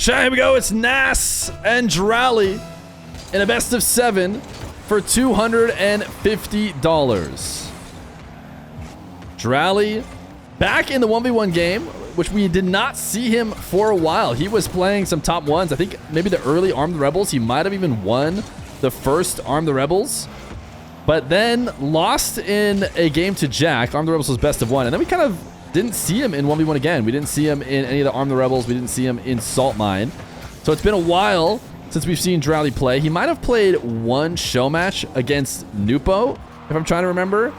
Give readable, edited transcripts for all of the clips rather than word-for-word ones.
Chat, here we go. It's Nass and Dralli in a best of 7 for $250. Dralli back in the 1v1 game, which we did not see him for a while. He was playing some top ones. I think maybe the early Arm the Rebels. He might have even won the first Arm the Rebels, but then lost in a game to Jack. Arm the Rebels was best of 1, and then we kind of didn't see him in 1v1 again. We didn't see him in any of the Arm the Rebels. We didn't see him in Salt Mine. So it's been a while since we've seen Dralli play. He might have played one show match against Nupo, if I'm trying to remember.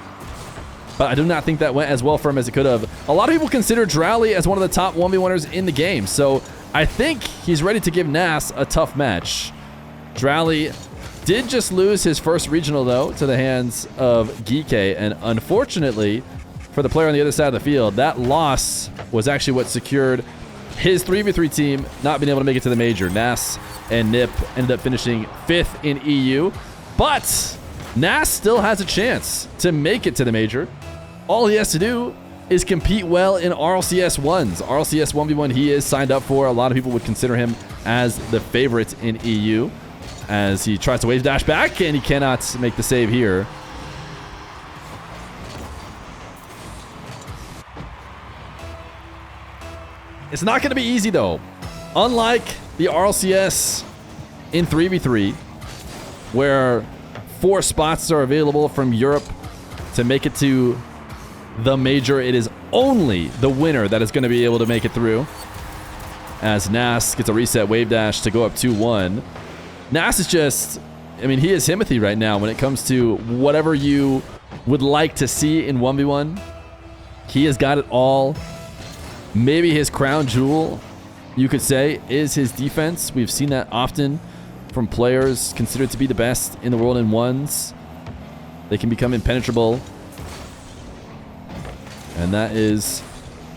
But I do not think that went as well for him as it could have. A lot of people consider Dralli as one of the top 1v1ers in the game. So I think he's ready to give Nass a tough match. Dralli did just lose his first regional, though, to the hands of Geeke. And unfortunately, for the player on the other side of the field, that loss was actually what secured his 3v3 team not being able to make it to the major. Nass and Nip ended up finishing 5th in EU. But Nass still has a chance to make it to the major. All he has to do is compete well in RLCS 1s. RLCS 1v1 he is signed up for. A lot of people would consider him as the favorite in EU, as he tries to wave dash back, and he cannot make the save here. It's not going to be easy, though. Unlike the RLCS in 3v3, where 4 spots are available from Europe to make it to the major, it is only the winner that is going to be able to make it through. As Nass gets a reset wave dash to go up 2-1. Nass is just, I mean, he is Timothy right now when it comes to whatever you would like to see in 1v1. He has got it all. Maybe his crown jewel, you could say, is his defense. We've seen that often from players considered to be the best in the world in 1s. They can become impenetrable. And that is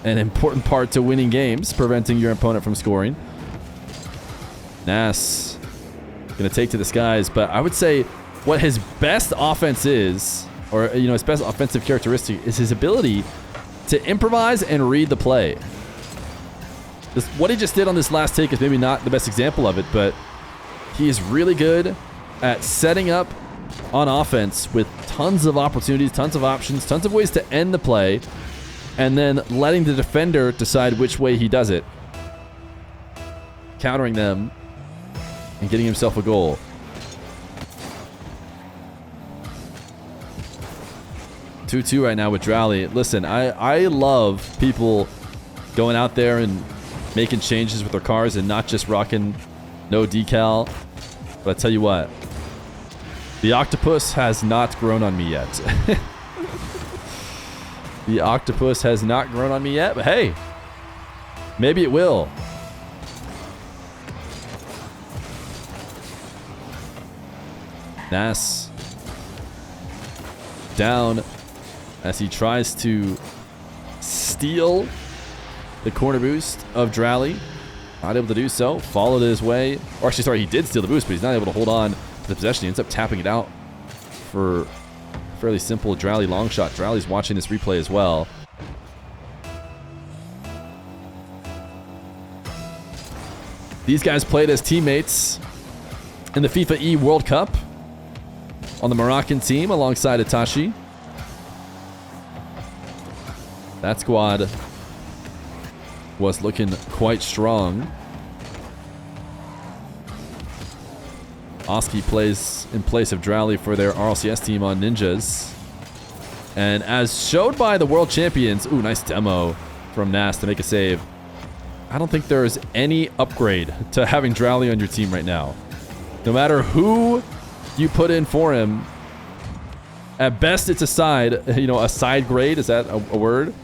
an important part to winning games, preventing your opponent from scoring. Nass going to take to the skies, but I would say what his best offense is, or his best offensive characteristic, is his ability to improvise and read the play. What he just did on this last take is maybe not the best example of it, but he is really good at setting up on offense with tons of opportunities, tons of options, tons of ways to end the play, and then letting the defender decide which way he does it, countering them and getting himself a goal. Two right now with Dralli. Listen, I love people going out there and making changes with their cars and not just rocking no decal. But I tell you what, the octopus has not grown on me yet. The octopus has not grown on me yet, but hey, maybe it will. Nass down as he tries to steal the corner boost of Dralli. Not able to do so. Followed his way. Or actually, sorry, he did steal the boost, but he's not able to hold on to the possession. He ends up tapping it out for a fairly simple Dralli long shot. Dralli's watching this replay as well. These guys played as teammates in the FIFA E World Cup on the Moroccan team alongside Itachi. That squad was looking quite strong. Oski plays in place of Dralli for their RLCS team on Ninjas. And as showed by the world champions, ooh, nice demo from Nass to make a save. I don't think there is any upgrade to having Dralli on your team right now. No matter who you put in for him, at best it's a side, a side grade. Is that a word?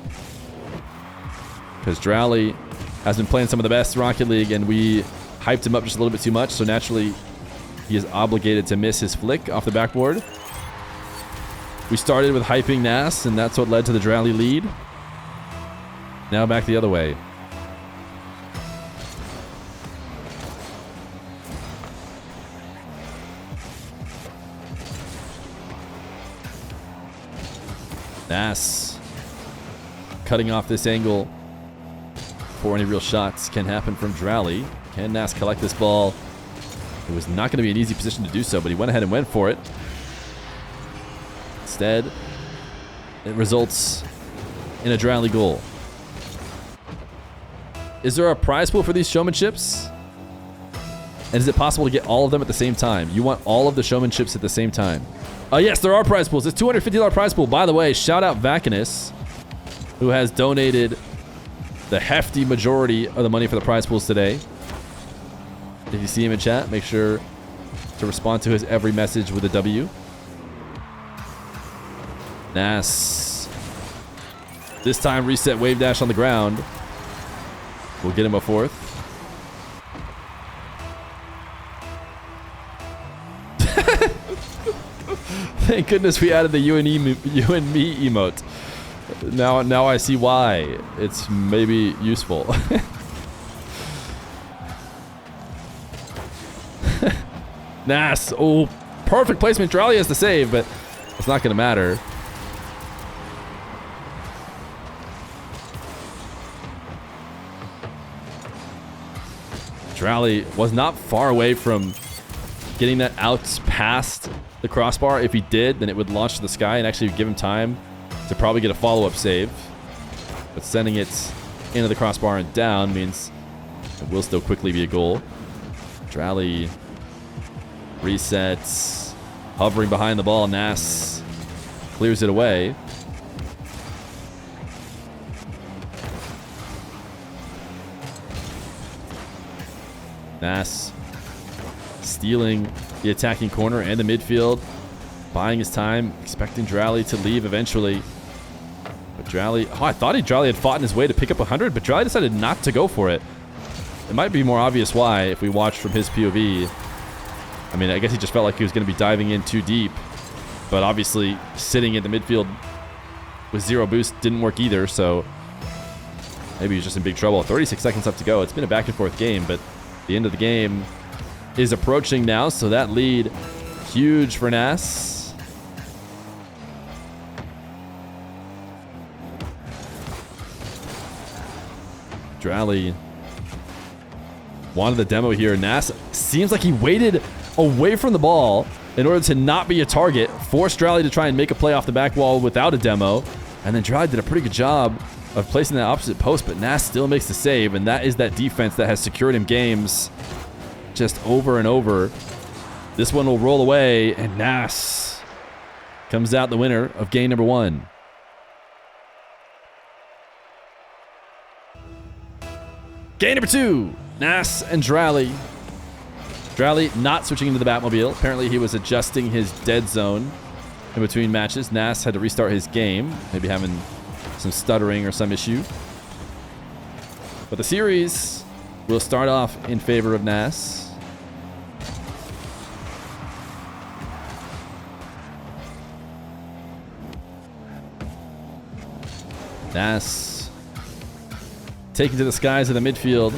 Because Dralli has been playing some of the best Rocket League, and we hyped him up just a little bit too much, so naturally he is obligated to miss his flick off the backboard. We started with hyping Nass, and that's what led to the Dralli lead. Now back the other way. Nass cutting off this angle before any real shots can happen from Dralli. Can Nass collect this ball? It was not going to be an easy position to do so, but he went ahead and went for it. Instead, it results in a Dralli goal. Is there a prize pool for these showmanships? And is it possible to get all of them at the same time? You want all of the showmanships at the same time. Yes, there are prize pools. It's a $250 prize pool. By the way, shout out Vacanus, who has donated the hefty majority of the money for the prize pools today. If you see him in chat, make sure to respond to his every message with a W. Nass. This time, reset wave dash on the ground. We'll get him a fourth. Thank goodness we added the you and me emote. Now I see why it's maybe useful. Nass. Oh, perfect placement. Dralli has to save, but it's not going to matter. Dralli was not far away from getting that out past the crossbar. If he did, then it would launch to the sky and actually give him time to probably get a follow-up save. But sending it into the crossbar and down means it will still quickly be a goal. Dralli resets, hovering behind the ball. Nass clears it away. Nass stealing the attacking corner and the midfield, buying his time, expecting Dralli to leave eventually. But Dralli, I thought Dralli had fought in his way to pick up 100, but Dralli decided not to go for it. It might be more obvious why if we watched from his POV. I mean, I guess he just felt like he was going to be diving in too deep, but obviously sitting in the midfield with zero boost didn't work either, so maybe he's just in big trouble. 36 seconds left to go. It's been a back and forth game, but the end of the game is approaching now, so that lead, huge for Nass. Dralli wanted the demo here. Nass seems like he waited away from the ball in order to not be a target, forced Dralli to try and make a play off the back wall without a demo, and then Dralli did a pretty good job of placing that opposite post, but Nass still makes the save, and that is that defense that has secured him games just over and over. This one will roll away, and Nass comes out the winner of game number 1. Game number 2, Nass and Dralli. Dralli not switching into the Batmobile. Apparently he was adjusting his dead zone in between matches. Nass had to restart his game, maybe having some stuttering or some issue. But the series will start off in favor of Nass. Nass taken to the skies of the midfield.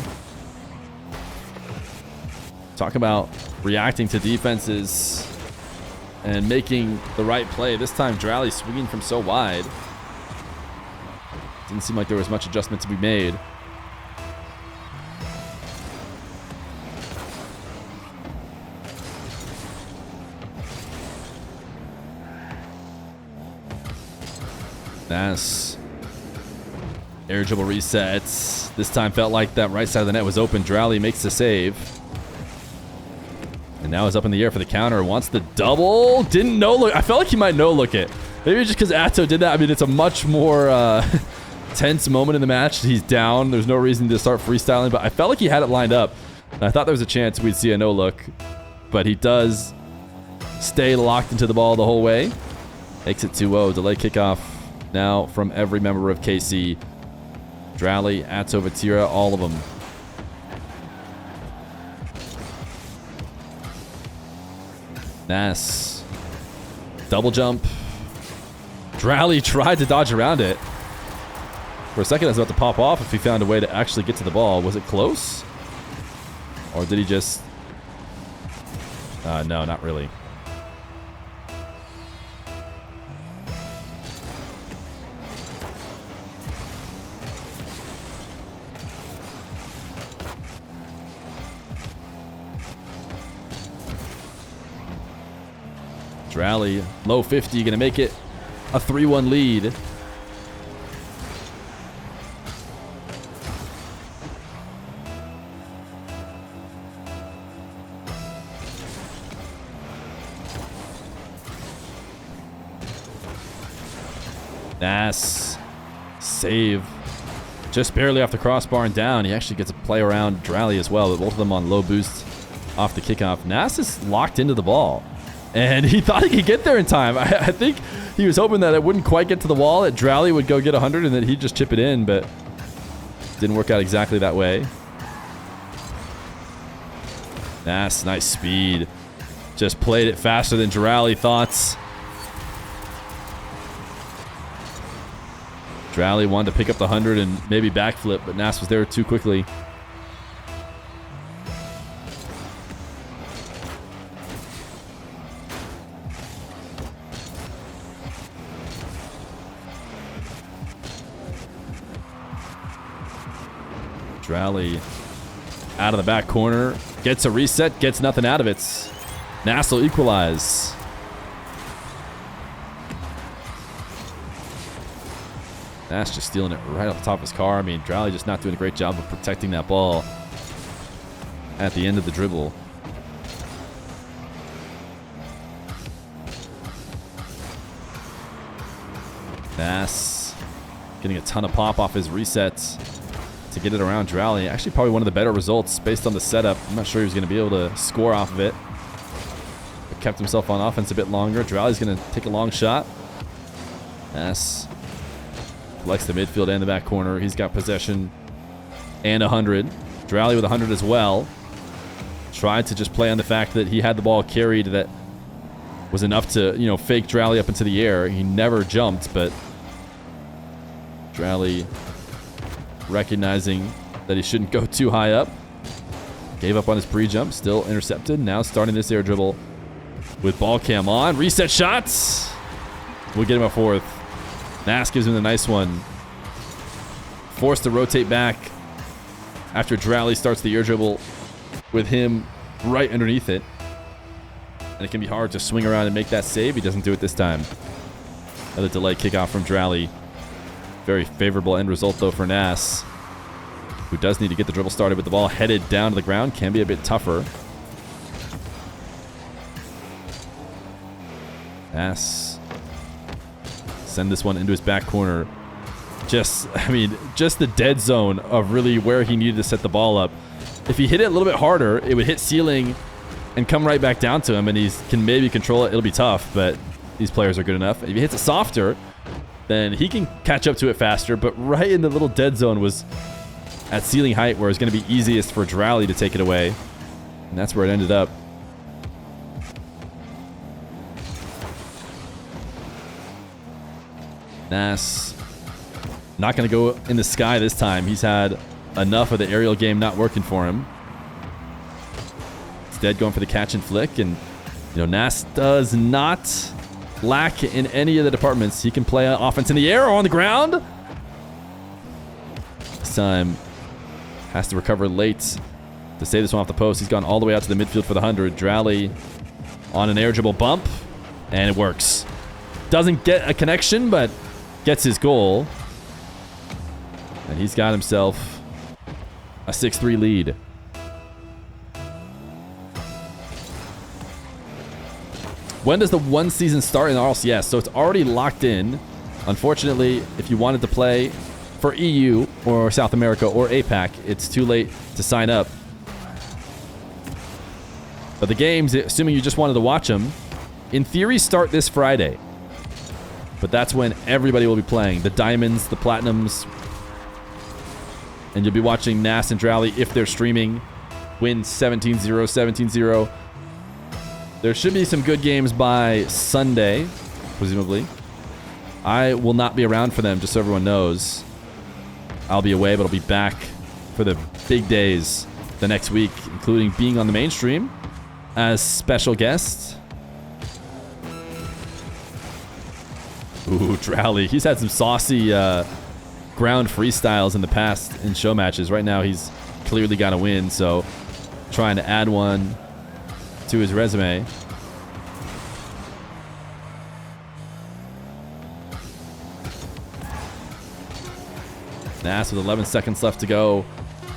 Talk about reacting to defenses and making the right play. This time Dralli swinging from so wide. Didn't seem like there was much adjustment to be made. Nass. Air dribble resets. This time felt like that right side of the net was open. Dralli makes the save. And now is up in the air for the counter. Wants the double. Didn't no-look. I felt like he might no-look it. Maybe just because Atto did that. I mean, it's a much more tense moment in the match. He's down. There's no reason to start freestyling. But I felt like he had it lined up. And I thought there was a chance we'd see a no-look. But he does stay locked into the ball the whole way. Makes it 2-0. Delay kickoff now from every member of KC. Dralli, Atto, Vatira, all of them. Nass. Double jump. Dralli tried to dodge around it. For a second, I was about to pop off if he found a way to actually get to the ball. Was it close? Or did he just... no, not really. Dralli, low 50, gonna make it a 3-1 lead. Nass, save. Just barely off the crossbar and down. He actually gets to play around Dralli as well, but both of them on low boost off the kickoff. Nass is locked into the ball, and he thought he could get there in time. I think he was hoping that it wouldn't quite get to the wall, that Dralli would go get 100 and that he'd just chip it in, but didn't work out exactly that way. Nass, nice speed. Just played it faster than Dralli thought. Dralli wanted to pick up the 100 and maybe backflip, but Nass was there too quickly. Dralli out of the back corner, gets a reset, gets nothing out of it. Nass will equalize. Nass just stealing it right off the top of his car. I mean, Dralli just not doing a great job of protecting that ball at the end of the dribble. Nass getting a ton of pop off his resets to get it around Dralli. Actually, probably one of the better results based on the setup. I'm not sure he was going to be able to score off of it, but kept himself on offense a bit longer. Dralli's going to take a long shot. Nass collects the midfield and the back corner. He's got possession and 100. Dralli with 100 as well. Tried to just play on the fact that he had the ball carried that was enough to, you know, fake Dralli up into the air. He never jumped, but Dralli recognizing that he shouldn't go too high up. Gave up on his pre-jump, still intercepted. Now starting this air dribble with ball cam on. Reset shots. We'll get him a fourth. Nass gives him the nice one. Forced to rotate back after Dralli starts the air dribble with him right underneath it. And it can be hard to swing around and make that save. He doesn't do it this time. Another delayed kickoff from Dralli. Very favorable end result, though, for Nass, who does need to get the dribble started with the ball headed down to the ground. Can be a bit tougher. Nass send this one into his back corner. Just the dead zone of really where he needed to set the ball up. If he hit it a little bit harder, it would hit ceiling and come right back down to him, and he can maybe control it. It'll be tough, but these players are good enough. If he hits it softer, then he can catch up to it faster, but right in the little dead zone was at ceiling height where it's going to be easiest for Dralli to take it away, and that's where it ended up. Nass not going to go in the sky this time. He's had enough of the aerial game not working for him. Instead, going for the catch and flick. And, you know, Nass does not lack in any of the departments. He can play offense in the air or on the ground. This time, has to recover late to save this one off the post. He's gone all the way out to the midfield for the 100. Dralli on an air dribble bump, and it works. Doesn't get a connection, but gets his goal. And he's got himself a 6-3 lead. When does the one season start in RLCS? So it's already locked in. Unfortunately, if you wanted to play for EU or South America or APAC, it's too late to sign up. But the games, assuming you just wanted to watch them, in theory start this Friday. But that's when everybody will be playing. The Diamonds, the Platinums. And you'll be watching Nass and Dralli if they're streaming. Win 17-0, 17-0. There should be some good games by Sunday, presumably. I will not be around for them, just so everyone knows. I'll be away, but I'll be back for the big days the next week, including being on the mainstream as special guest. Ooh, Dralli. He's had some saucy ground freestyles in the past in show matches. Right now, he's clearly got a win, so trying to add one to his resume. Nass with 11 seconds left to go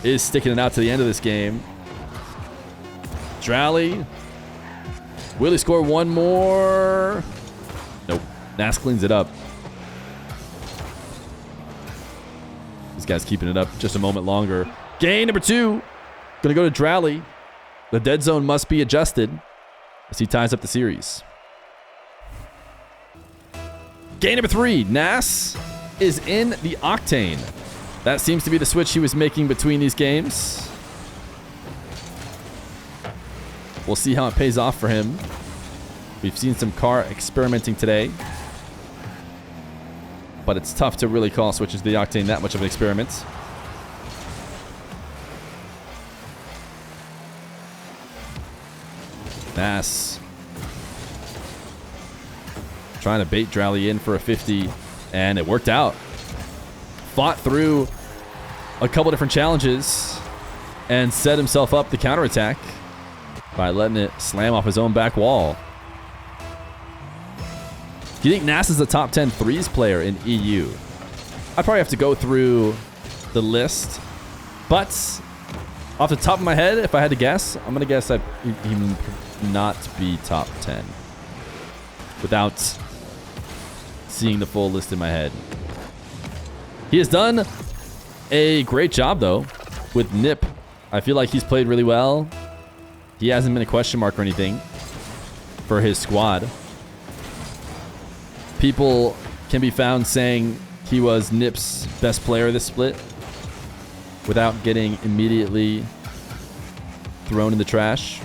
is sticking it out to the end of this game. Dralli. Will he score one more? Nope. Nass cleans it up. This guy's keeping it up just a moment longer. Game number 2. Gonna go to Dralli. The dead zone must be adjusted as he ties up the series. Game number 3. Nass is in the Octane. That seems to be the switch he was making between these games. We'll see how it pays off for him. We've seen some car experimenting today, but it's tough to really call switches to the Octane that much of an experiment. Nass trying to bait Dralli in for a 50, and it worked out. Fought through a couple different challenges and set himself up the counterattack by letting it slam off his own back wall. Do you think Nass is a top 10 threes player in EU? I'd probably have to go through the list, but off the top of my head, if I had to guess, I'm going to guess that he would not be top 10 without seeing the full list in my head. He has done a great job, though, with Nip. I feel like he's played really well. He hasn't been a question mark or anything for his squad. People can be found saying he was Nip's best player this split without getting immediately thrown in the trash.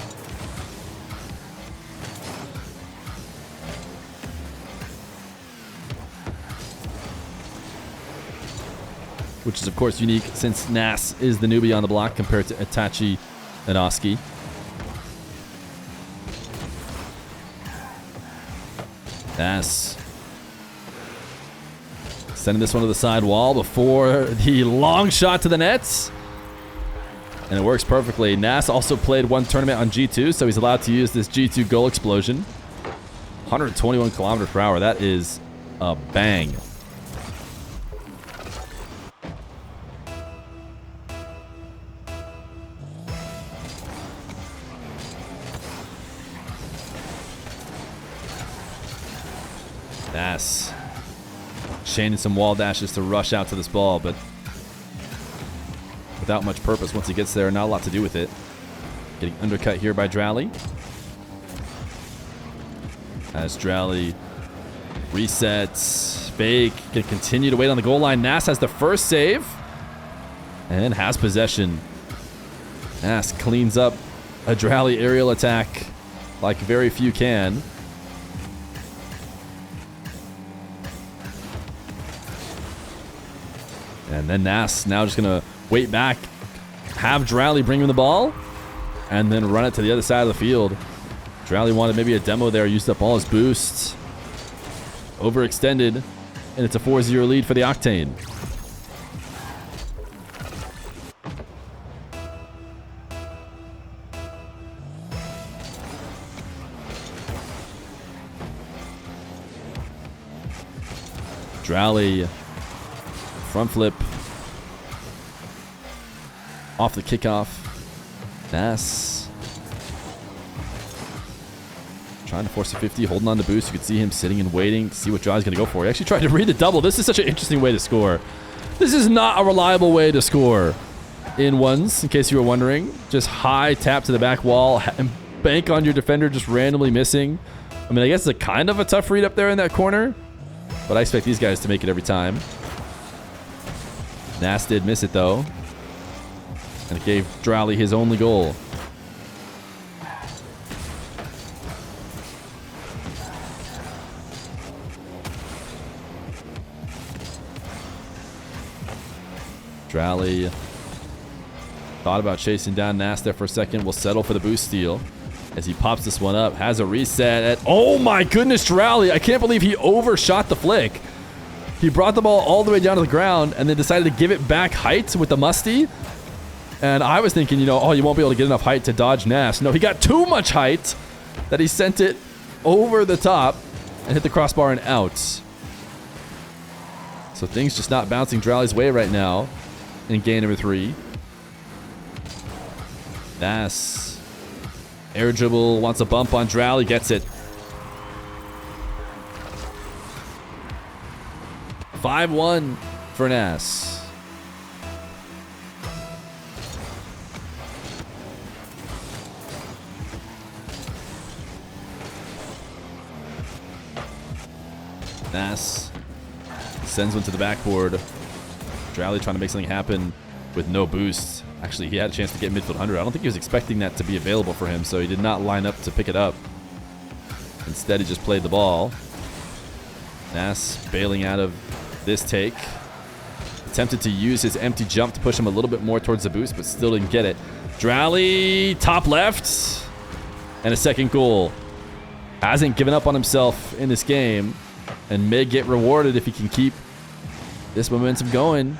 Which is, of course, unique since Nass is the newbie on the block compared to Itachi and Oski. Nass sending this one to the side wall before the long shot to the nets. And it works perfectly. Nass also played one tournament on G2, so he's allowed to use this G2 goal explosion. 121 kilometers per hour. That is a bang. Nass chaining some wall dashes to rush out to this ball, but without much purpose once he gets there. Not a lot to do with it. Getting undercut here by Dralli. As Dralli resets. Fake. Can continue to wait on the goal line. Nass has the first save and has possession. Nass cleans up a Dralli aerial attack like very few can. And then Nass now just going to wait back, have Dralli bring him the ball, and then run it to the other side of the field. Dralli wanted maybe a demo there, used up all his boosts. Overextended, and it's a 4-0 lead for the Octane. Dralli, front flip. Off the kickoff. Nass trying to force a 50, holding on to boost. You can see him sitting and waiting to see what Dralli's going to go for. He actually tried to read the double. This is such an interesting way to score. This is not a reliable way to score in ones, in case you were wondering. Just high tap to the back wall and bank on your defender just randomly missing. I mean, I guess it's a kind of a tough read up there in that corner, but I expect these guys to make it every time. Nass did miss it, though. And it gave Dralli his only goal. Dralli thought about chasing down Nass there for a second. Will settle for the boost steal as he pops this one up. Has a reset. Oh my goodness, Dralli. I can't believe he overshot the flick. He brought the ball all the way down to the ground and then decided to give it back height with the musty. And I was thinking, you know, oh, you won't be able to get enough height to dodge Nass. No, he got too much height that he sent it over the top and hit the crossbar and out. So So things just not bouncing Dralli's way right now in game number 3. Nass. Air dribble, wants a bump on Dralli, gets it. 5-1 for Nass. Nass sends one to the backboard. Dralli trying to make something happen with no boost. Actually, he had a chance to get midfield 100. I don't think he was expecting that to be available for him, so he did not line up to pick it up. Instead, he just played the ball. Nass bailing out of this take. Attempted to use his empty jump to push him a little bit more towards the boost, but still didn't get it. Dralli, top left. And a second goal. Hasn't given up on himself in this game, and may get rewarded if he can keep this momentum going.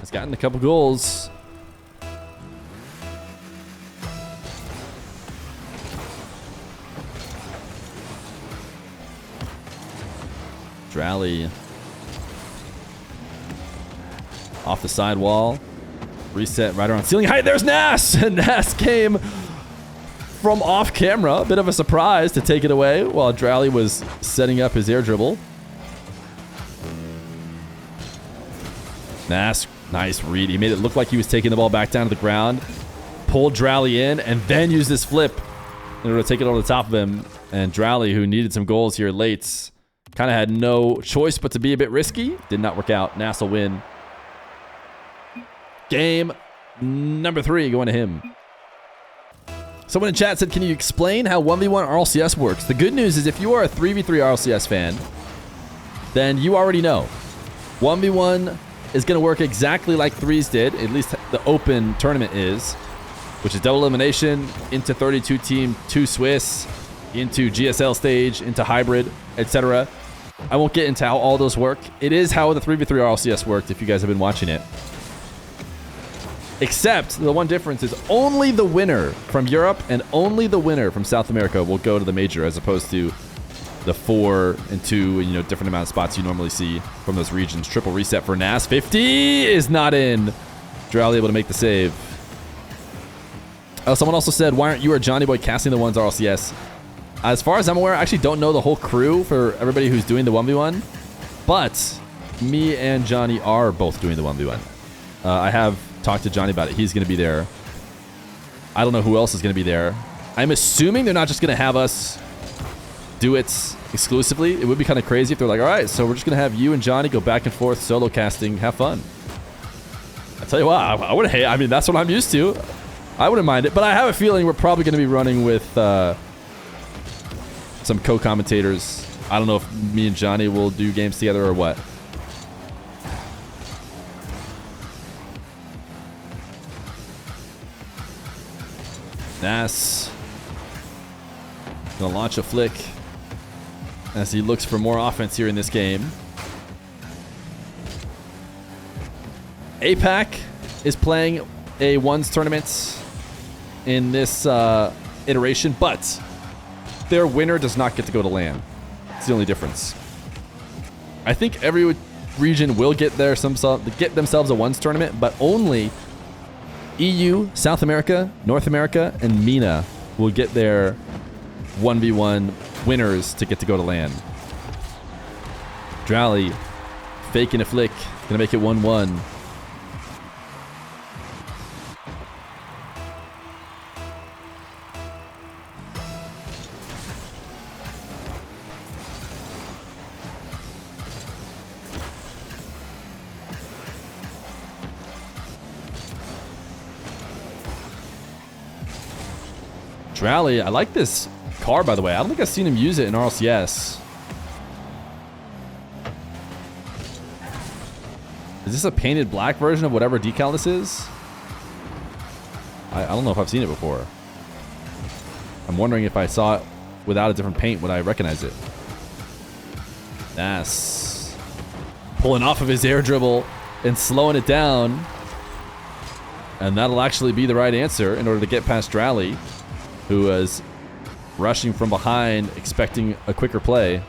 Has gotten a couple goals. Dralli off the sidewall. Reset right around ceiling height. There's Nass! And Nass came from off camera. A bit of a surprise to take it away while Dralli was setting up his air dribble. Nass, nice read. He made it look like he was taking the ball back down to the ground. Pulled Dralli in and then used this flip in order to take it over the top of him. And Dralli, who needed some goals here late, kind of had no choice but to be a bit risky. Did not work out. Nass will win. Game number 3 going to him. Someone in chat said, can you explain how 1v1 RLCS works? The good news is if you are a 3v3 RLCS fan, then you already know. 1v1 is going to work exactly like 3s did, at least the open tournament is, which is double elimination into 32 team, 2 Swiss, into GSL stage, into hybrid, etc. I won't get into how all those work. It is how the 3v3 RLCS worked if you guys have been watching it. Except the one difference is only the winner from Europe and only the winner from South America will go to the major, as opposed to the 4 and 2, you know, different amount of spots you normally see from those regions. Triple reset for Nass. 50 is not in. Dralli able to make the save. Oh, someone also said, why aren't you or Johnny Boy casting the ones RLCS? As far as I'm aware, I actually don't know the whole crew for everybody who's doing the 1v1, but me and Johnny are both doing the 1v1. I have talked to Johnny about it. He's going to be there. I don't know who else is going to be there. I'm assuming they're not just going to have us do it exclusively. It would be kind of crazy if they're like, all right, so we're just going to have you and Johnny go back and forth solo casting. Have fun. I tell you what, I wouldn't hate. I mean, that's what I'm used to. I wouldn't mind it, but I have a feeling we're probably going to be running with some co-commentators. I don't know if me and Johnny will do games together or what. Nass gonna launch a flick as he looks for more offense here in this game. APAC is playing a ones tournament in this iteration, but their winner does not get to go to LAN. It's the only difference. I think every region will get themselves a ones tournament, but only EU, South America, North America, and MENA will get their 1v1 winners to get to go to LAN. Dralli faking a flick, gonna make it 1-1. Dralli, I like this car, by the way. I don't think I've seen him use it in RLCS. Is this a painted black version of whatever decal this is? I don't know if I've seen it before. I'm wondering if I saw it without a different paint, would I recognize it? Nass pulling off of his air dribble and slowing it down. And that'll actually be the right answer in order to get past Dralli, who was rushing from behind, expecting a quicker play.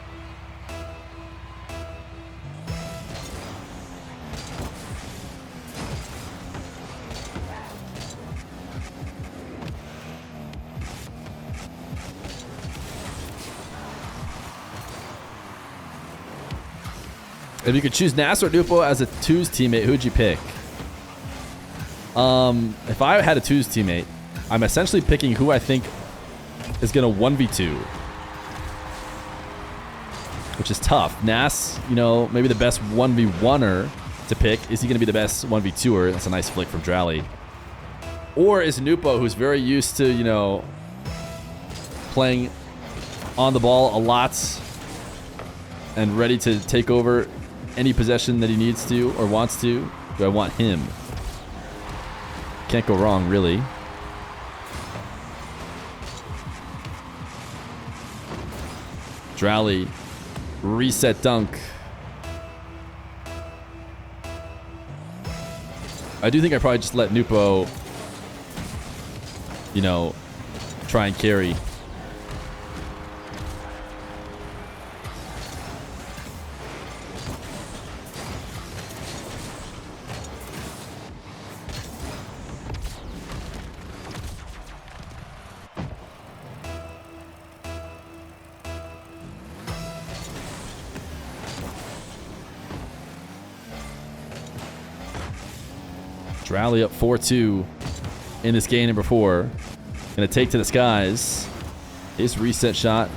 If you could choose Nass or Nupo as a twos teammate, who'd you pick? If I had a twos teammate, I'm essentially picking who I think is going to 1v2. Which is tough. Nass, you know, maybe the best 1v1er to pick. Is he going to be the best 1v2er? That's a nice flick from Dralli. Or is Nupo, who's very used to, you know, playing on the ball a lot and ready to take over any possession that he needs to or wants to? Do I want him? Can't go wrong, really. Dralli, reset dunk. I do think I probably just let Nupo, you know, try and carry. Dralli up 4-2 in this game number 4. Gonna take to the skies. His reset shot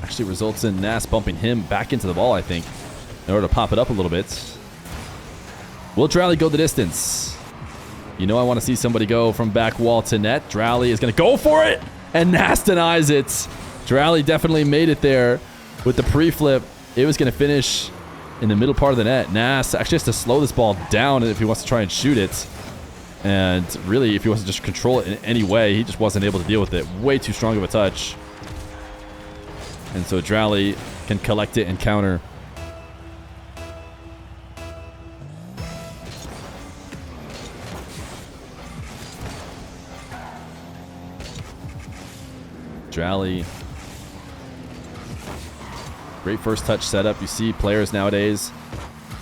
actually results in Nass bumping him back into the ball, I think, in order to pop it up a little bit. Will Dralli go the distance? You know I want to see somebody go from back wall to net. Dralli is gonna go for it, and Nass denies it. Dralli definitely made it there with the pre-flip. It was gonna finish in the middle part of the net. Nass actually has to slow this ball down if he wants to try and shoot it. And really, if he wants to just control it in any way, he just wasn't able to deal with it. Way too strong of a touch. And so Dralli can collect it and counter. Dralli. Great first touch setup. You see players nowadays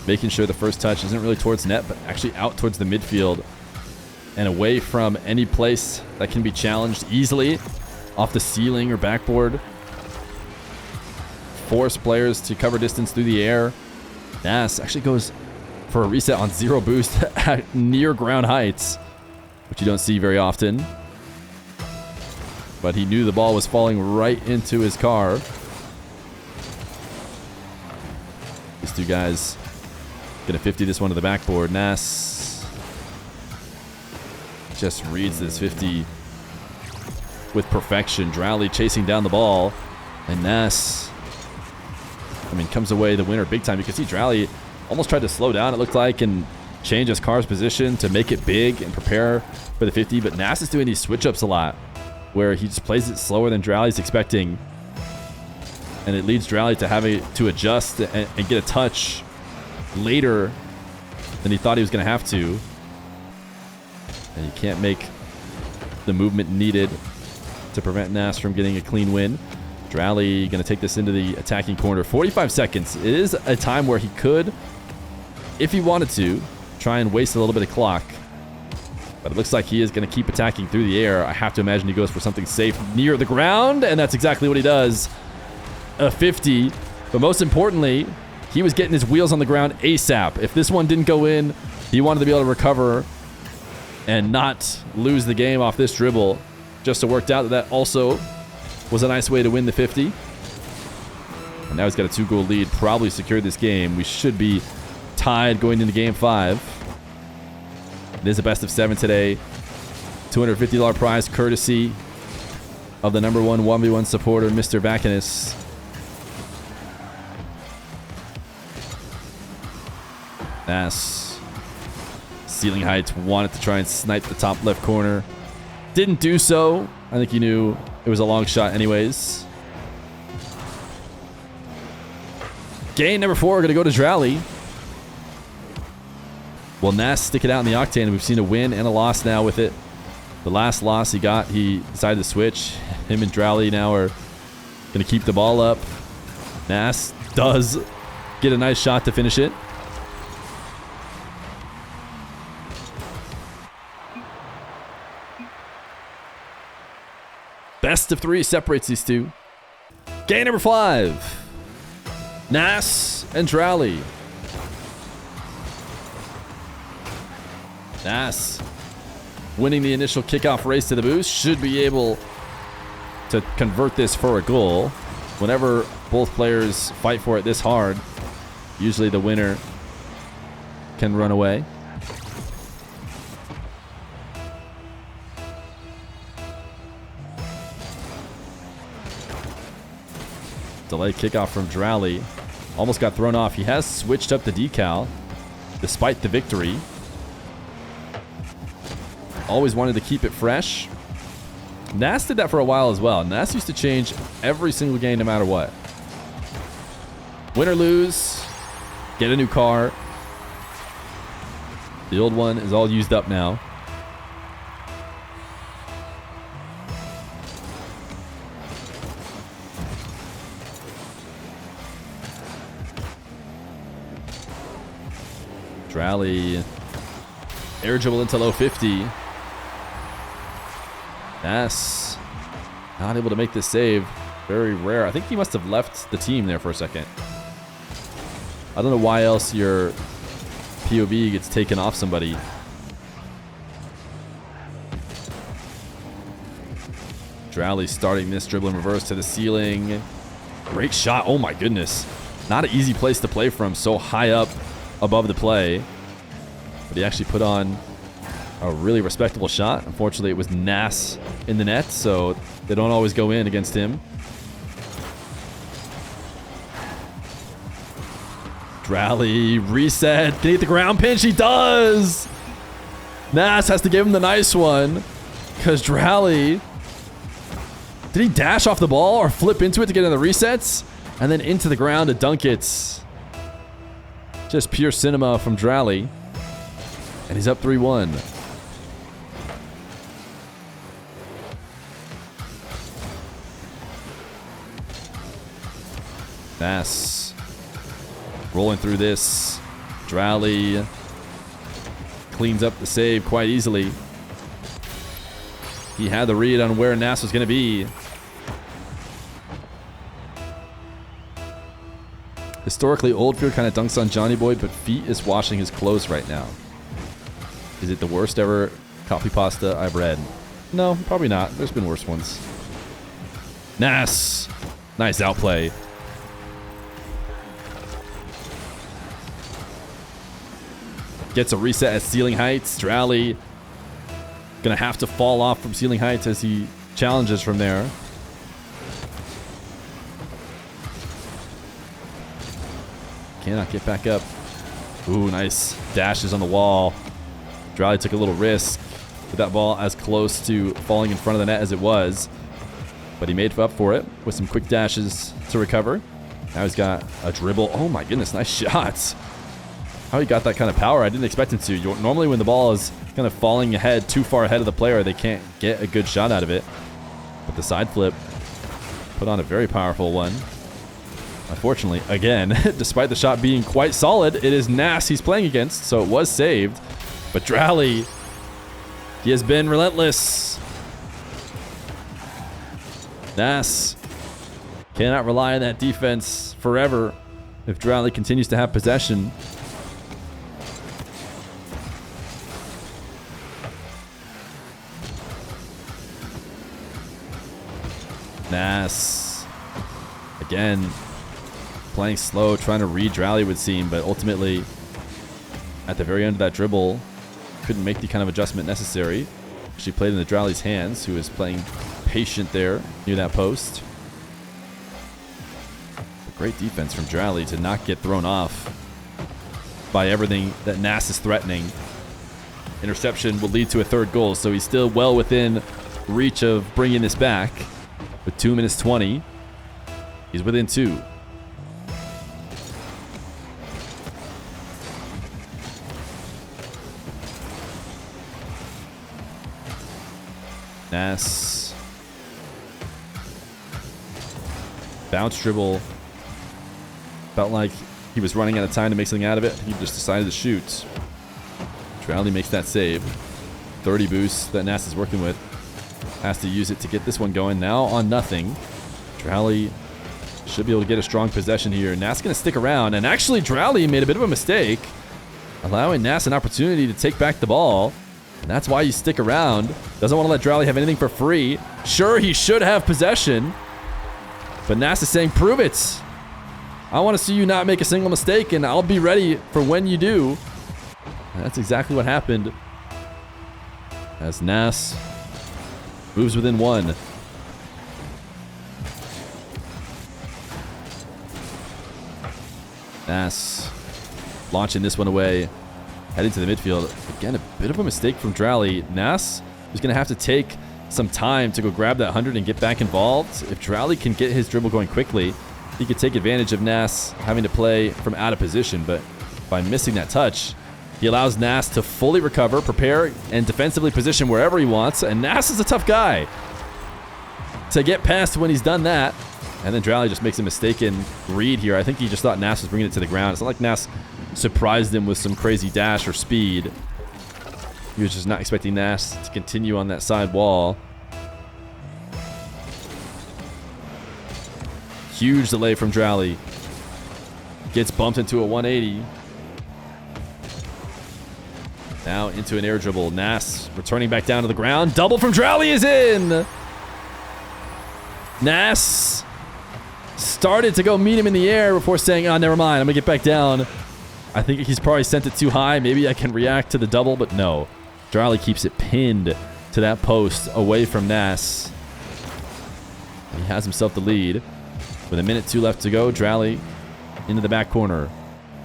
making sure the first touch isn't really towards net, but actually out towards the midfield and away from any place that can be challenged easily off the ceiling or backboard. Force players to cover distance through the air. Nass actually goes for a reset on 0 boost at near ground heights, which you don't see very often. But he knew the ball was falling right into his car. These two guys gonna 50 this one to the backboard. Nass just reads this 50 with perfection. Dralli chasing down the ball, and Nass, I mean, comes away the winner big time. You can see Dralli almost tried to slow down, it looked like, and change his car's position to make it big and prepare for the 50, but Nass is doing these switch-ups a lot where he just plays it slower than Dralli's expecting, and it leads Dralli to having to adjust and get a touch later than he thought he was going to have to. And you can't make the movement needed to prevent Nass from getting a clean win. Dralli going to take this into the attacking corner. 45 seconds. It is a time where he could, if he wanted to, try and waste a little bit of clock. But it looks like he is going to keep attacking through the air. I have to imagine he goes for something safe near the ground, and that's exactly what he does. A 50. But most importantly, he was getting his wheels on the ground ASAP. If this one didn't go in, he wanted to be able to recover and not lose the game off this dribble. Just it worked out that that also was a nice way to win the 50. And now he's got a 2-goal lead, probably secured this game. We should be tied going into game 5. It is a best of 7 today. $250 prize courtesy of the number 1 1v1 supporter, Mr. Bacchus. Nass. Ceiling heights, wanted to try and snipe the top left corner. Didn't do so. I think he knew it was a long shot anyways. Game number 4, going to go to Dralli. Will Nass stick it out in the octane? We've seen a win and a loss now with it. The last loss he got, he decided to switch. Him and Dralli now are going to keep the ball up. Nass does get a nice shot to finish it. Best of 3 separates these two. Game number 5. Nass and Dralli. Nass winning the initial kickoff race to the boost. Should be able to convert this for a goal. Whenever both players fight for it this hard, usually the winner can run away. Delay kickoff from Dralli. Almost got thrown off. He has switched up the decal despite the victory. Always wanted to keep it fresh. Nass did that for a while as well. Nass used to change every single game no matter what. Win or lose, get a new car. The old one is all used up now. Dralli, air dribble into low 50. Nass not able to make this save. Very rare. I think he must have left the team there for a second. I don't know why else your POV gets taken off somebody. Dralli starting this dribble in reverse to the ceiling. Great shot. Oh my goodness. Not an easy place to play from. So high up above the play. But he actually put on a really respectable shot. Unfortunately, it was Nass in the net, so they don't always go in against him. Dralli, reset. Can he hit the ground pinch? He does! Nass has to give him the nice one, because Dralli... Did he dash off the ball or flip into it to get in the resets? And then into the ground to dunk it. Just pure cinema from Dralli. And he's up 3-1. Nass rolling through this. Dralli cleans up the save quite easily. He had the read on where Nass was going to be. Historically, Oldfield kind of dunks on Johnny Boy, but Feet is washing his clothes right now. Is it the worst ever coffee pasta I've read? No, probably not. There's been worse ones. Nass. Nice outplay. Gets a reset at ceiling heights. Dralli gonna have to fall off from ceiling heights as he challenges from there. Cannot get back up. Ooh, nice dashes on the wall. Dralli took a little risk with that ball as close to falling in front of the net as it was. But he made up for it with some quick dashes to recover. Now he's got a dribble. Oh my goodness, nice shots. How he got that kind of power, I didn't expect him to. Normally when the ball is kind of falling ahead, too far ahead of the player, they can't get a good shot out of it. But the side flip put on a very powerful one. Unfortunately, again, despite the shot being quite solid, it is Nass he's playing against, so it was saved. But Dralli, he has been relentless. Nass cannot rely on that defense forever if Dralli continues to have possession. Nass, again, playing slow, trying to read Dralli would seem, but ultimately, at the very end of that dribble, couldn't make the kind of adjustment necessary. She played into Dralli's hands, who was playing patient there near that post. A great defense from Dralli to not get thrown off by everything that Nass is threatening. Interception will lead to a third goal, so he's still well within reach of bringing this back. With 2 minutes 20, he's within 2. Nass. Bounce dribble. Felt like he was running out of time to make something out of it. He just decided to shoot. Dralli makes that save. 30 boosts that Nass is working with. Has to use it to get this one going. Now on nothing. Dralli should be able to get a strong possession here. Nass going to stick around. And actually, Dralli made a bit of a mistake. allowing Nass an opportunity to take back the ball. And that's why you stick around. Doesn't want to let Dralli have anything for free. Sure, he should have possession. But Nass is saying, prove it. I want to see you not make a single mistake, and I'll be ready for when you do. And that's exactly what happened. As Nass moves within 1. Nass launching this one away. Heading to the midfield. Again, a bit of a mistake from Dralli. Nass is going to have to take some time to go grab that 100 and get back involved. If Dralli can get his dribble going quickly, he could take advantage of Nass having to play from out of position. But by missing that touch, he allows Nass to fully recover, prepare, and defensively position wherever he wants. And Nass is a tough guy to get past when he's done that. And then Dralli just makes a mistaken read here. I think he just thought Nass was bringing it to the ground. It's not like Nass surprised him with some crazy dash or speed. He was just not expecting Nass to continue on that side wall. Huge delay from Dralli. Gets bumped into a 180. Now into an air dribble. Nass returning back down to the ground. Double from Dralli is in. Nass started to go meet him in the air before saying, oh, never mind, I'm going to get back down. I think he's probably sent it too high. Maybe I can react to the double, but no. Dralli keeps it pinned to that post away from Nass. And he has himself the lead. With 1:02 left to go, Dralli into the back corner.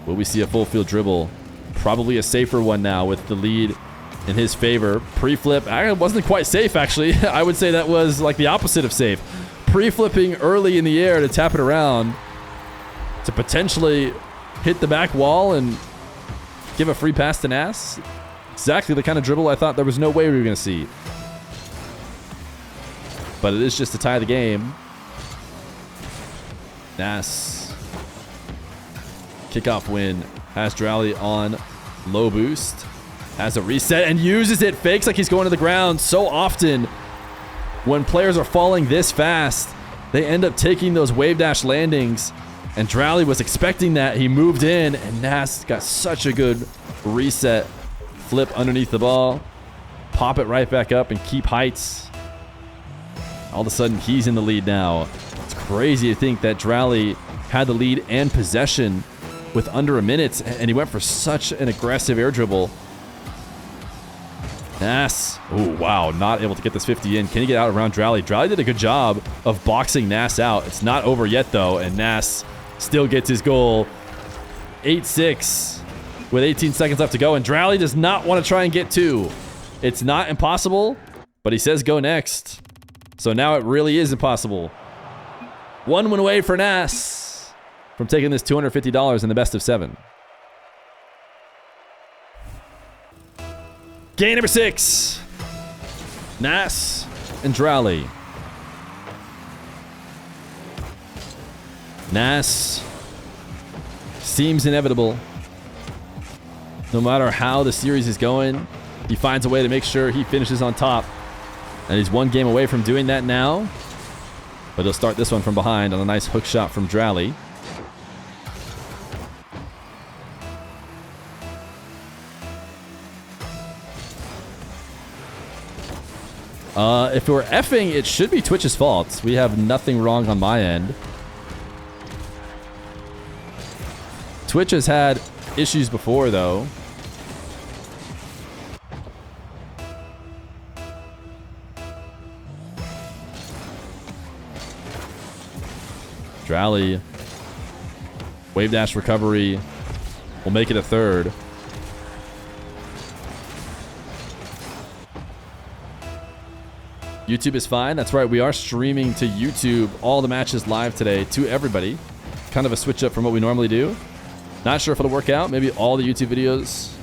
Will we see a full field dribble? Probably a safer one now with the lead in his favor. Pre-flip, it wasn't quite safe actually. I would say that was like the opposite of safe. Pre-flipping early in the air to tap it around to potentially hit the back wall and give a free pass to Nass. Exactly the kind of dribble I thought there was no way we were going to see. But it is just to tie the game. Nass. Kickoff win. Has Dralli on low boost. Has a reset and uses it. Fakes like he's going to the ground. So often when players are falling this fast, they end up taking those wave dash landings. And Dralli was expecting that. He moved in, and Nass got such a good reset. Flip underneath the ball. Pop it right back up and keep heights. All of a sudden, he's in the lead now. It's crazy to think that Dralli had the lead and possession with under a minute, and he went for such an aggressive air dribble. Nass, oh wow, not able to get this 50 in. Can he get out around Dralli? Dralli did a good job of boxing Nass out. It's not over yet though, and Nass still gets his goal. 8-6 with 18 seconds left to go, and Dralli does not want to try and get 2. It's not impossible, but he says go next. So now it really is impossible. 1 win away for Nass from taking this $250 in the best of 7. Game number 6. Nass and Dralli. Nass seems inevitable. No matter how the series is going, he finds a way to make sure he finishes on top. And he's 1 game away from doing that now. But he'll start this one from behind on a nice hook shot from Dralli. If we're effing, it should be Twitch's fault. We have nothing wrong on my end. Twitch has had issues before, though. Dralli. Wave dash recovery. We'll make it a 3rd. YouTube is fine. That's right. We are streaming to YouTube all the matches live today to everybody. Kind of a switch up from what we normally do. Not sure if it'll work out. Maybe all the YouTube videos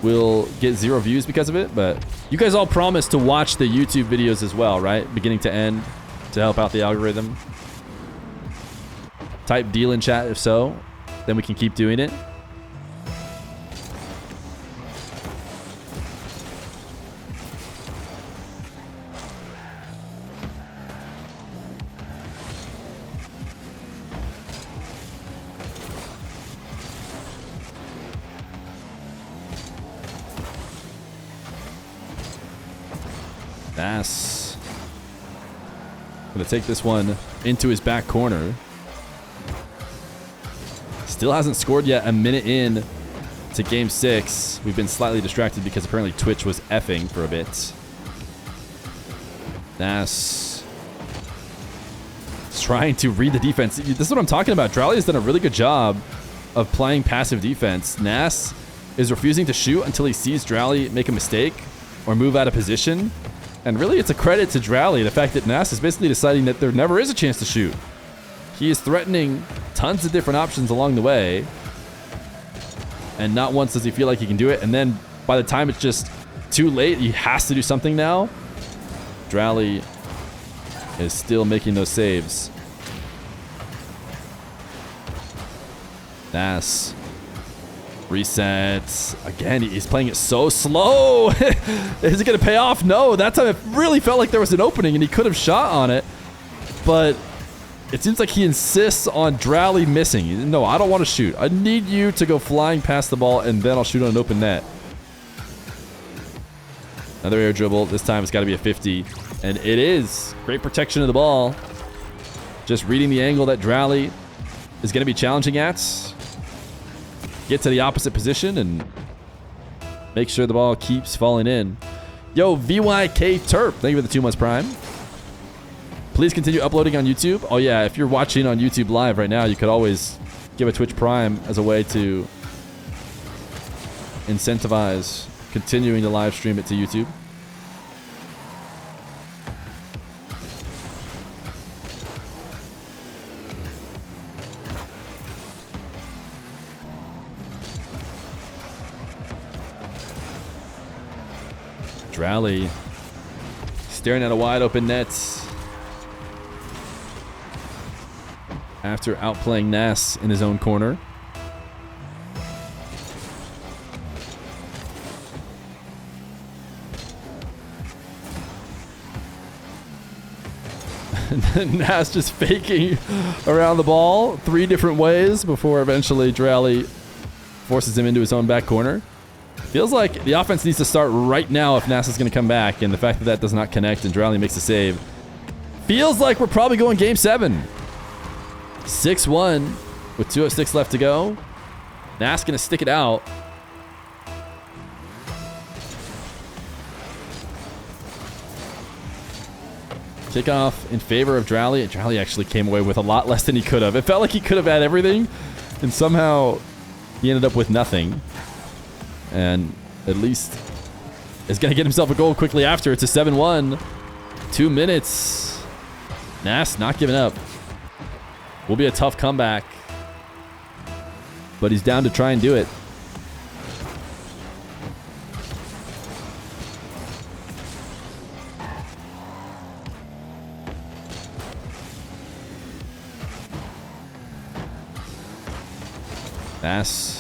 will get 0 views because of it. But you guys all promised to watch the YouTube videos as well, right? Beginning to end to help out the algorithm. Type deal in chat if so. Then we can keep doing it. Nass gonna take this one into his back corner. Still hasn't scored yet. A minute in to game 6. We've been slightly distracted because apparently Twitch was effing for a bit. Nass trying to read the defense. This is what I'm talking about. Dralli has done a really good job of playing passive defense. Nass is refusing to shoot until he sees Dralli make a mistake or move out of position. And really, it's a credit to Dralli, the fact that Nass is basically deciding that there never is a chance to shoot. He is threatening tons of different options along the way. And not once does he feel like he can do it. And then by the time it's just too late, he has to do something now. Dralli is still making those saves. Nass resets. Again, he's playing it so slow. Is it going to pay off? No, that time it really felt like there was an opening and he could have shot on it. But it seems like he insists on Dralli missing. No, I don't want to shoot. I need you to go flying past the ball and then I'll shoot on an open net. Another air dribble. This time it's got to be a 50. And it is. Great protection of the ball. Just reading the angle that Dralli is going to be challenging at. Get to the opposite position and make sure the ball keeps falling in. Yo, VYK Terp, thank you for the 2 months prime. Please continue uploading on YouTube. Oh yeah, if you're watching on YouTube live right now, you could always give a Twitch Prime as a way to incentivize continuing to live stream it to YouTube. Dralli staring at a wide open net after outplaying Nass in his own corner. Nass just faking around the ball 3 different ways before eventually Dralli forces him into his own back corner. Feels like the offense needs to start right now if Nass is going to come back, and the fact that that does not connect and Dralli makes a save. Feels like we're probably going game 7. 6-1 with 2:06 left to go. Nass going to stick it out. Kickoff in favor of Dralli. Dralli actually came away with a lot less than he could have. It felt like he could have had everything, and somehow he ended up with nothing. And at least is going to get himself a goal quickly after. It's a 7-1. 2 minutes. Nass not giving up. Will be a tough comeback. But he's down to try and do it. Nass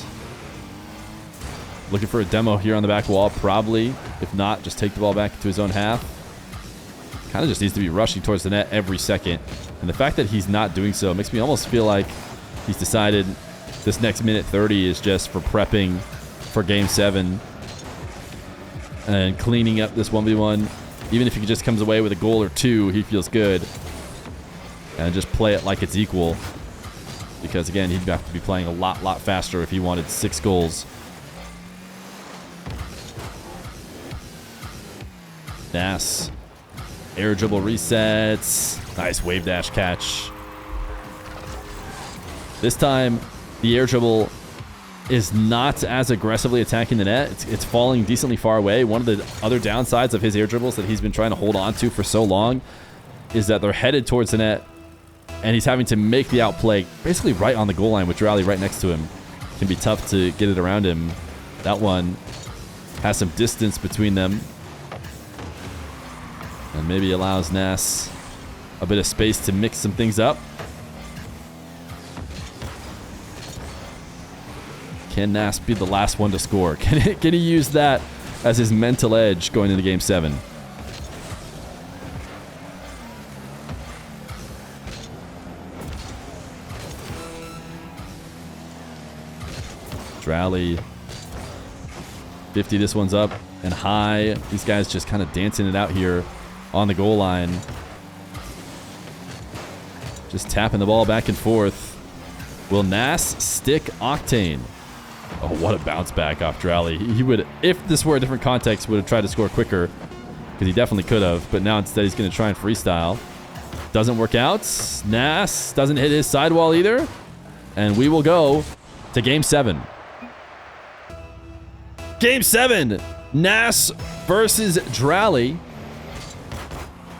looking for a demo here on the back wall, probably. If not, just take the ball back to his own half. Kind of just needs to be rushing towards the net every second. And the fact that he's not doing so makes me almost feel like he's decided this next minute 30 is just for prepping for game 7 and cleaning up this 1v1. Even if he just comes away with a goal or 2, he feels good. And just play it like it's equal. Because again, he'd have to be playing a lot faster if he wanted 6 goals. Nass. Air dribble resets. Nice wave dash catch. This time, the air dribble is not as aggressively attacking the net. It's falling decently far away. One of the other downsides of his air dribbles that he's been trying to hold on to for so long is that they're headed towards the net, and he's having to make the outplay basically right on the goal line with Dralli right next to him. It can be tough to get it around him. That one has some distance between them. And maybe allows Nass a bit of space to mix some things up. Can Nass be the last one to score? Can he use that as his mental edge going into game 7? Dralli. 50, this one's up and high. These guys just kind of dancing it out here. on the goal line. Just tapping the ball back and forth. Will Nass stick Octane? Oh, what a bounce back off Dralli. He would, if this were a different context, would have tried to score quicker, because he definitely could have. But now instead he's going to try and freestyle. Doesn't work out. Nass doesn't hit his sidewall either. And we will go to Game 7. Game 7. Nass versus Dralli.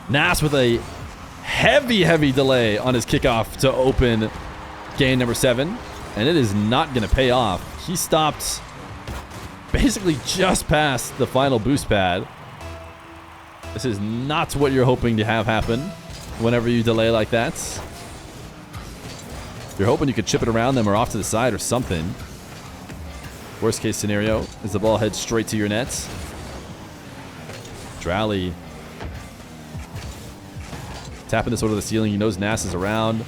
Nass with a heavy delay on his kickoff to open game number 7. And it is not going to pay off. He stopped basically just past the final boost pad. This is not what you're hoping to have happen whenever you delay like that. You're hoping you could chip it around them or off to the side or something. Worst case scenario is the ball heads straight to your nets. Dralli tapping this over the ceiling. He knows Nass is around.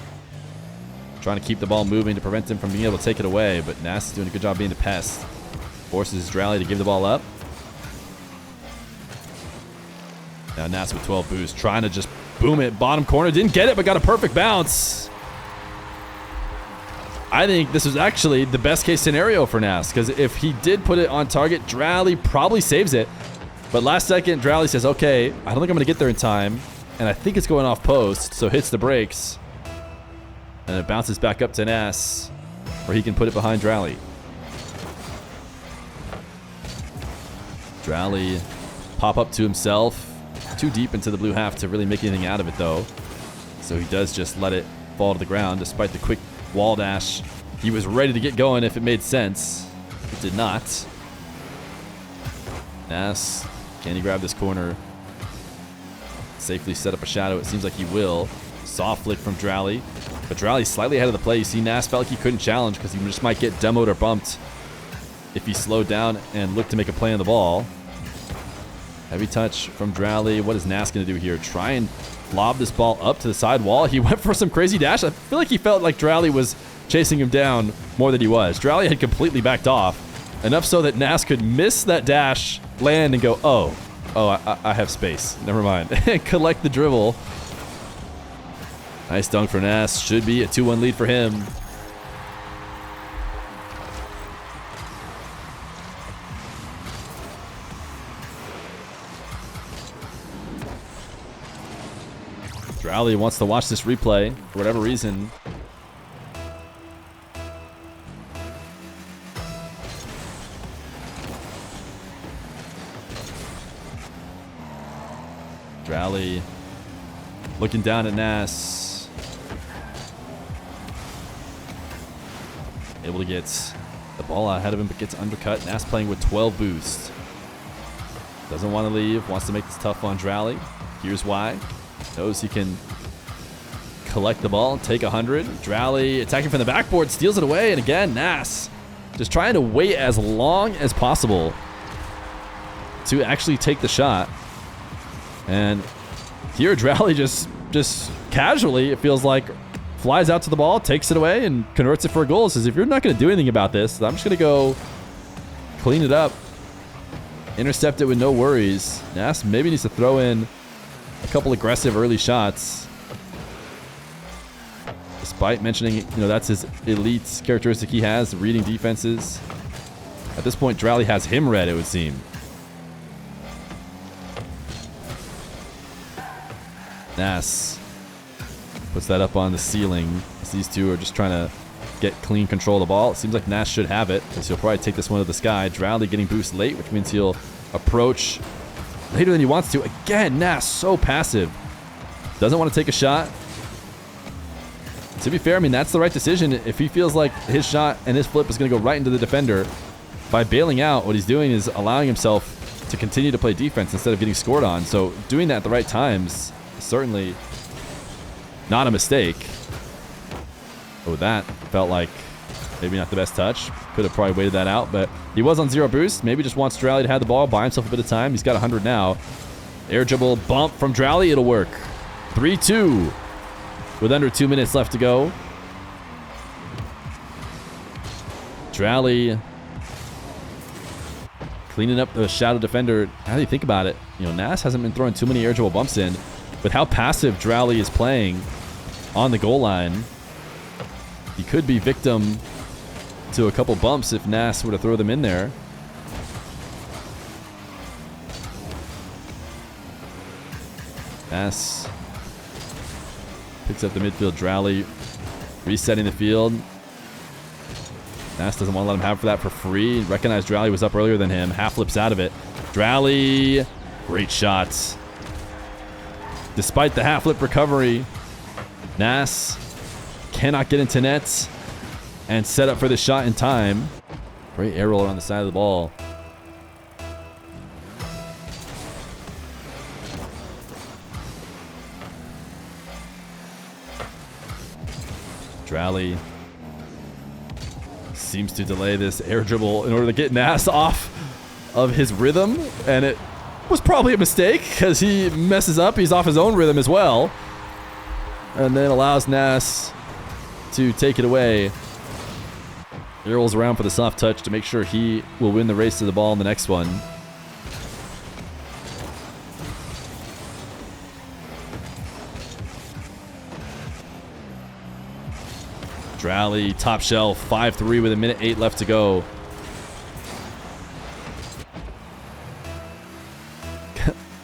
Trying to keep the ball moving to prevent him from being able to take it away. But Nass is doing a good job being the pest. Forces Dralli to give the ball up. Now Nass with 12 boost. Trying to just boom it. Bottom corner. Didn't get it, but got a perfect bounce. I think this was actually the best case scenario for Nass, because if he did put it on target, Dralli probably saves it. But last second, Dralli says, okay, I don't think I'm going to get there in time. And I think it's going off post, so hits the brakes. And it bounces back up to Nass, where he can put it behind Dralli. Dralli pop up to himself. Too deep into the blue half to really make anything out of it, though. So he does just let it fall to the ground, despite the quick wall dash. He was ready to get going if it made sense. It did not. Nass, can he grab this corner? Safely set up a shadow. It seems like he will. Soft flick from Dralli. But Dralli's slightly ahead of the play. You see, Nass felt like he couldn't challenge because he just might get demoed or bumped if he slowed down and looked to make a play on the ball. Heavy touch from Dralli. What is Nass going to do here? Try and lob this ball up to the side wall. He went for some crazy dash. I feel like he felt like Dralli was chasing him down more than he was. Dralli had completely backed off. Enough so that Nass could miss that dash, land, and go, oh, I have space. Never mind. Collect the dribble. Nice dunk for Nass. Should be a 2-1 lead for him. Dralli wants to watch this replay for whatever reason. Dralli looking down at Nass. Able to get the ball ahead of him, but gets undercut. Nass playing with 12 boost. Doesn't want to leave. Wants to make this tough on Dralli. Here's why. Knows he can collect the ball, take 100. Dralli attacking from the backboard, steals it away, and again, Nass just trying to wait as long as possible to actually take the shot. And here, Dralli just casually, it feels like, flies out to the ball, takes it away, and converts it for a goal. Says, if you're not going to do anything about this, I'm just going to go clean it up, intercept it with no worries. Nass maybe needs to throw in a couple aggressive early shots. Despite mentioning, that's his elite characteristic he has, reading defenses. At this point, Dralli has him read, it would seem. Nass puts that up on the ceiling as these two are just trying to get clean control of the ball. It seems like Nass should have it, because he'll probably take this one to the sky. Dralli getting boost late, which means he'll approach later than he wants to. Again, Nass so passive. Doesn't want to take a shot. To be fair, I mean, that's the right decision. If he feels like his shot and his flip is going to go right into the defender, by bailing out, what he's doing is allowing himself to continue to play defense instead of getting scored on. So doing that at the right times is certainly not a mistake. Oh, that felt like maybe not the best touch. Could have probably waited that out, but he was on 0 boost. Maybe just wants Dralli to have the ball, buy himself a bit of time. He's got 100 now. Air dribble bump from Dralli. It'll work. 3-2 with under 2 minutes left to go. Dralli cleaning up the shadow defender. How do you think about it? You know, Nass hasn't been throwing too many air dribble bumps in. With how passive Dralli is playing on the goal line, he could be victim to a couple bumps if Nass were to throw them in there. Nass picks up the midfield. Dralli resetting the field. Nass doesn't want to let him have that for free. Recognized Dralli was up earlier than him. Half flips out of it. Dralli, great shots. Despite the half flip recovery, Nass cannot get into nets and set up for the shot in time. Great air roller on the side of the ball. Dralli seems to delay this air dribble in order to get Nass off of his rhythm, and it was probably a mistake because he messes up. He's off his own rhythm as well, and then allows Nass to take it away. He rolls around for the soft touch to make sure he will win the race to the ball in the next one. Dralli, top shelf, 5-3 with 1:08 left to go.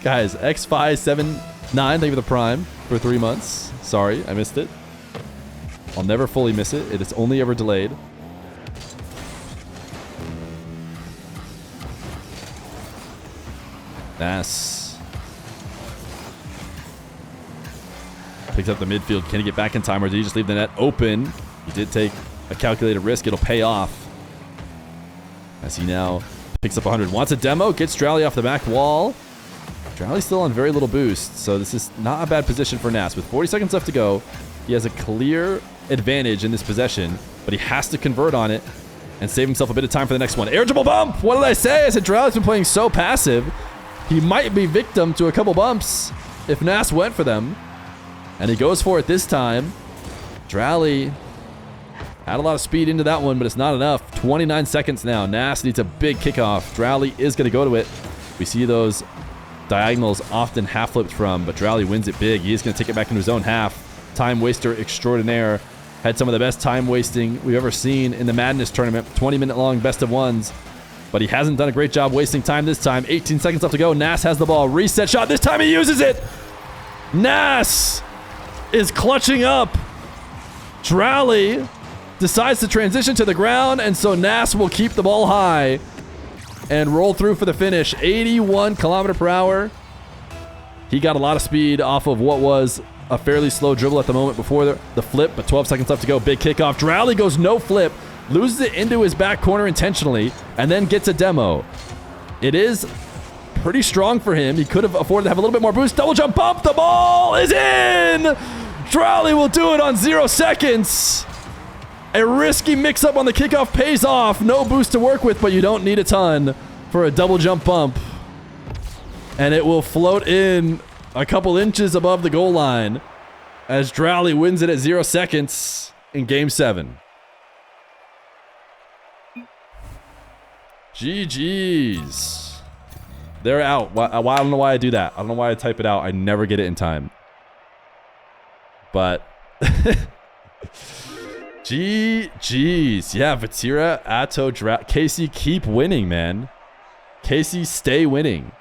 Guys, X579, thank you for the prime for 3 months. Sorry, I missed it. I'll never fully miss it. It is only ever delayed. Nass picks up the midfield. Can he get back in time, or did he just leave the net open? He did take a calculated risk. It'll pay off as he now picks up 100. Wants a demo. Gets Dralli off the back wall. Dralli's still on very little boost, so this is not a bad position for Nass. With 40 seconds left to go, he has a clear advantage in this possession, but he has to convert on it and save himself a bit of time for the next one. Air dribble bump! What did I say? I said Dralli's been playing so passive. He might be victim to a couple bumps if Nass went for them. And he goes for it this time. Dralli had a lot of speed into that one, but it's not enough. 29 seconds now. Nass needs a big kickoff. Dralli is going to go to it. We see those diagonals often half flipped from, but Dralli wins it big. He is going to take it back into his own half. Time waster extraordinaire. Had some of the best time wasting we've ever seen in the Madness tournament. 20-minute long best of ones. But he hasn't done a great job wasting time this time. 18 seconds left to go. Nass has the ball. Reset shot. This time he uses it. Nass is clutching up. Dralli decides to transition to the ground, and so Nass will keep the ball high and roll through for the finish. 81 kilometer per hour. He got a lot of speed off of what was a fairly slow dribble at the moment before the flip, but 12 seconds left to go. Big kickoff. Dralli goes no flip, loses it into his back corner intentionally, and then gets a demo. It is pretty strong for him. He could have afforded to have a little bit more boost. Double jump bump. The ball is in. Dralli will do it on 0 seconds. A risky mix-up on the kickoff pays off. No boost to work with, but you don't need a ton for a double jump bump. And it will float in a couple inches above the goal line as Dralli wins it at 0 seconds in Game 7. GG's. They're out. I don't know why I do that. I don't know why I type it out. I never get it in time. But... GG's. Yeah, Vatira, Atto, Casey, keep winning, man. Casey, stay winning.